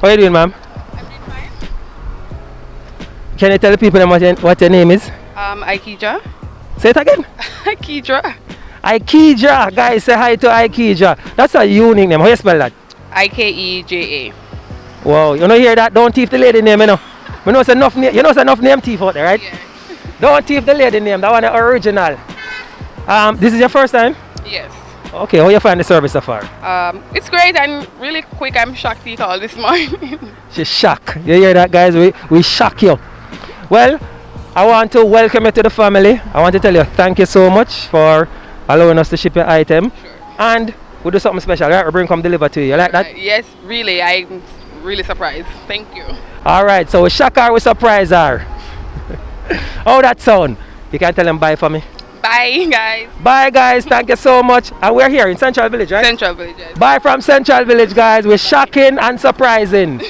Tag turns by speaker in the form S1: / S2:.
S1: How are you doing, ma'am?
S2: I'm doing fine.
S1: Can you tell the people what your name is?
S2: Aikidra.
S1: Say it again.
S2: Aikidra.
S1: Aikidra. Guys, say hi to Aikidra. That's a unique name. How you spell that?
S2: Ikeja.
S1: Wow, you know hear that? Don't thief the lady name, you know. You know, it's enough name thief out there, right?
S2: Yeah.
S1: Don't thief the lady name. That one the original. This is your first time?
S2: Yes.
S1: Okay, how you find the service so far?
S2: It's great and really quick. I'm shocked he called this morning.
S1: She's shocked. You hear that, guys? We shock you. Well, I want to welcome you to the family. I want to tell you thank you so much for allowing us to ship your item.
S2: Sure.
S1: And we'll do something special, right? We'll bring come deliver to you. You like that?
S2: Yes, really. I'm really surprised. Thank you.
S1: Alright, so we shock her, we surprise her. How that sound? You can tell them bye for me.
S2: Bye, guys.
S1: Bye, guys. Thank you so much. And we're here in Central Village, right?
S2: Central Villages.
S1: Bye from Central Village, guys. We're shocking and surprising.